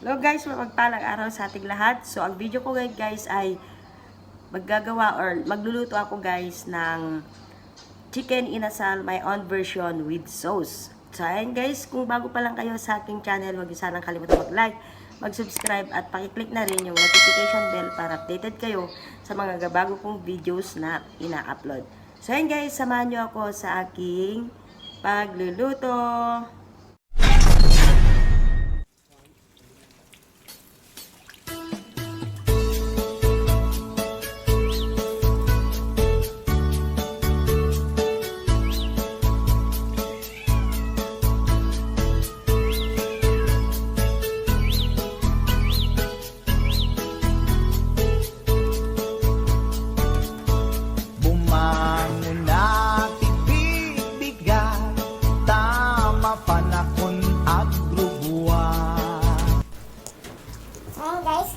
Hello guys, mapagpalang araw sa ating lahat. So ang video ko guys ay maggagawa or magluluto ako guys ng chicken inasal, my own version with sauce. So ayan guys, kung bago pa lang kayo sa aking channel, huwag niyo sanang kalimutan mag-like, mag-subscribe at pakiclick na rin yung notification bell para updated kayo sa mga bago kong videos na ina-upload. So ayan guys, samahan niyo ako sa aking pagluluto.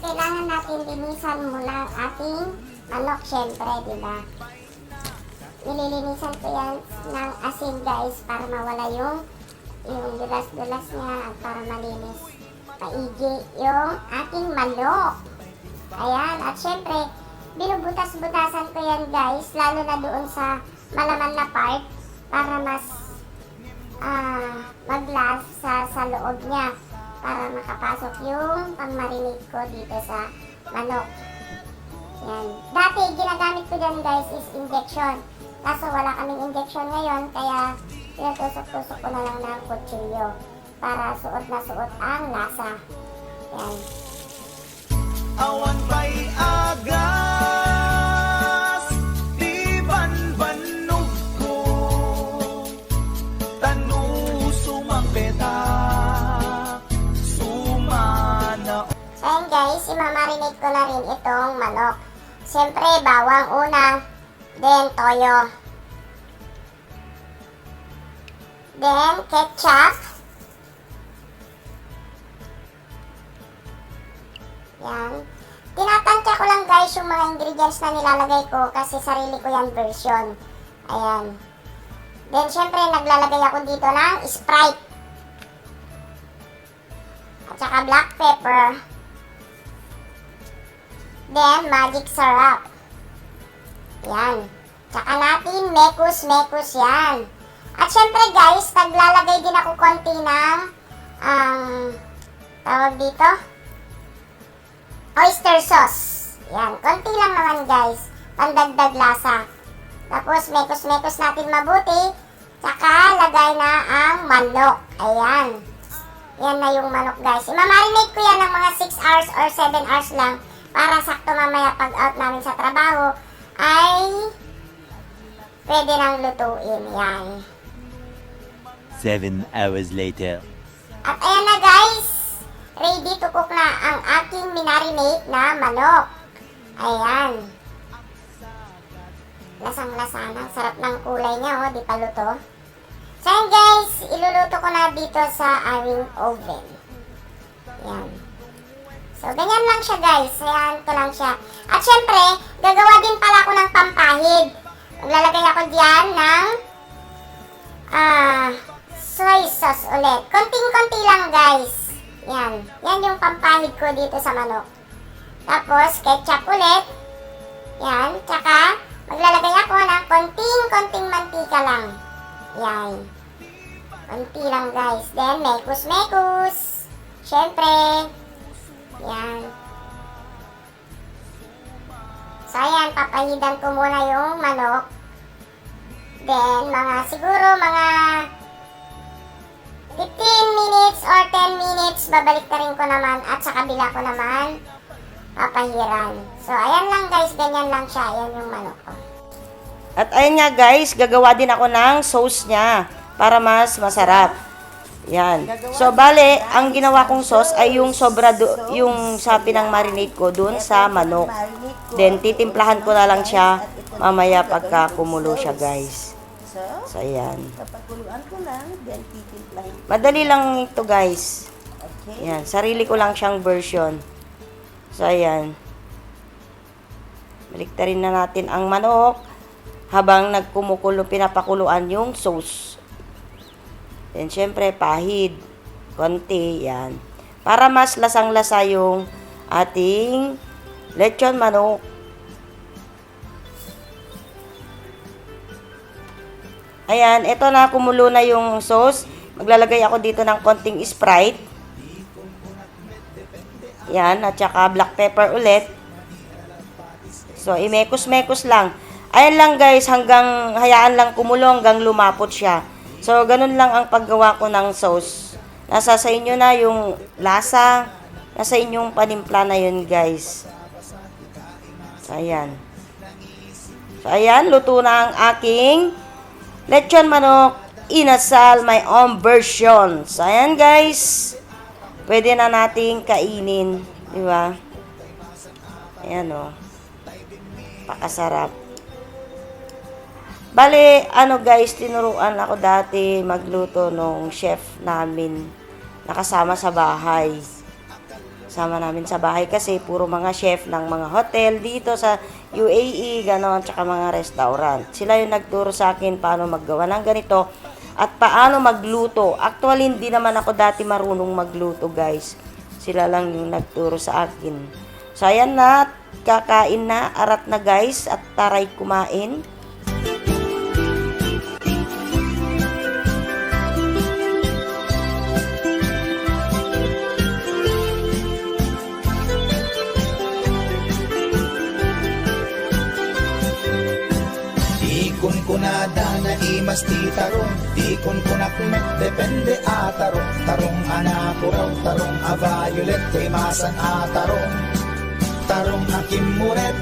Kailangan natin linisan muna ang ating manok, syempre, diba? Nililinisan ko yan ng asin, guys, para mawala yung dulas-dulas niya at para malinis paigi yung ating manok. Ayan, at syempre, binubutas-butasan ko yan, guys, lalo na doon sa malaman na part para mas maglasa sa loob niya, para makapasok yung pang-marinate ko dito sa manok. Yan. Dati, ginagamit ko dyan guys is injection. Kaso wala kaming injection ngayon, kaya tinatusok-tusok ko na lang ng kutsilyo para suot na suot ang lasa. Yan. Awan pa'y agas, di banbanog ko, tanusumang peta. Ayan guys, imamarinate ko na rin itong manok. Siyempre, bawang una, then toyo, then ketchup, yan. Tinatansya ko lang guys yung mga ingredients na nilalagay ko kasi sarili ko yan version. Ayan. Then syempre, naglalagay ako dito ng Sprite at saka black pepper. Then, magic syrup. Yan. Tsaka natin mekus-mekus yan. At syempre guys, naglalagay din ako konti ng tawag dito, oyster sauce. Yan. Konti lang naman guys. Pandagdag lasa. Tapos, mekus-mekus natin mabuti. Tsaka, lagay na ang manok. Ayan. Yan na yung manok guys. Imamarinate ko yan ng mga 6 hours or 7 hours lang. Para sakto mamaya pag out namin sa trabaho ay pwede nang lutuin. Yan. 7 hours later. At ayan na guys. Ready to cook na ang aking minarinate na manok. Ayan. Lasang-lasa na. Sarap ng kulay niya, oh. Di pa luto. So ayan guys. Iluluto ko na dito sa aming oven. Yan. So, ganyan lang siya guys. Ayan ko lang siya. At syempre, gagawa din pala ako ng pampahid. Maglalagay ako diyan ng soy sauce ulit. Konting-konti lang guys. Yan. Yan yung pampahid ko dito sa manok. Tapos, ketchup ulit. Yan. Tsaka, maglalagay ako ng konting-konting mantika lang. Yan. Konti lang guys. Then, mekus-mekus. Syempre, yan. So, ayan, papahidan ko muna yung manok. Then, siguro mga 15 minutes or 10 minutes, babalik na rin ko naman at sa kabila ko naman papahiran. So, ayan lang guys, ganyan lang siya. Ayan yung manok ko. At ayun nga guys, gagawa din ako ng sauce niya para mas masarap. Yan. So, bale, ang ginawa kong sauce ay yung sobra yung sa pinang-marinate ko dun sa manok. Then, titimplahan ko na lang siya mamaya pagka kumulo siya, guys. So, ayan. Papakuluan ko lang, then titimplahin. Madali lang ito, guys. Yan. Sarili ko lang siyang version. So, ayan. Baliktarin na natin ang manok habang nagkumukulo, pinapakuluan yung sauce. Then, syempre, pahid. Konti, yan. para mas lasang-lasa yung ating lechon manok. Ayan, ito na, kumulo na yung sauce. Maglalagay ako dito ng konting Sprite. Yan, at saka black pepper ulit. So, imekos-mekos lang. Ayan lang guys, hayaan lang kumulo hanggang lumapot siya. So, ganun lang ang paggawa ko ng sauce. Nasa sa inyo na yung lasa. Nasa inyong panimpla na yun guys. So, ayan. So, ayan, luto na ang aking lechon manok inasal, my own version. So, ayan guys. Pwede na nating kainin. Diba? Ayan o. Pakasarap. Bale, guys, tinuruan ako dati magluto nung chef namin. Nakasama sa bahay. Sama namin sa bahay kasi puro mga chef ng mga hotel dito sa UAE, gano'n, tsaka mga restaurant. Sila yung nagturo sa akin paano maggawa ng ganito at paano magluto. Actually, hindi naman ako dati marunong magluto, guys. Sila lang yung nagturo sa akin. So, ayan na, kakain na, arat na guys, at taray kumain. Ikon kunada na imas ti tarong, ikon kunak mek depende a tarong, tarong anak ko raw, tarong a violet, imasan a tarong, tarong akim muret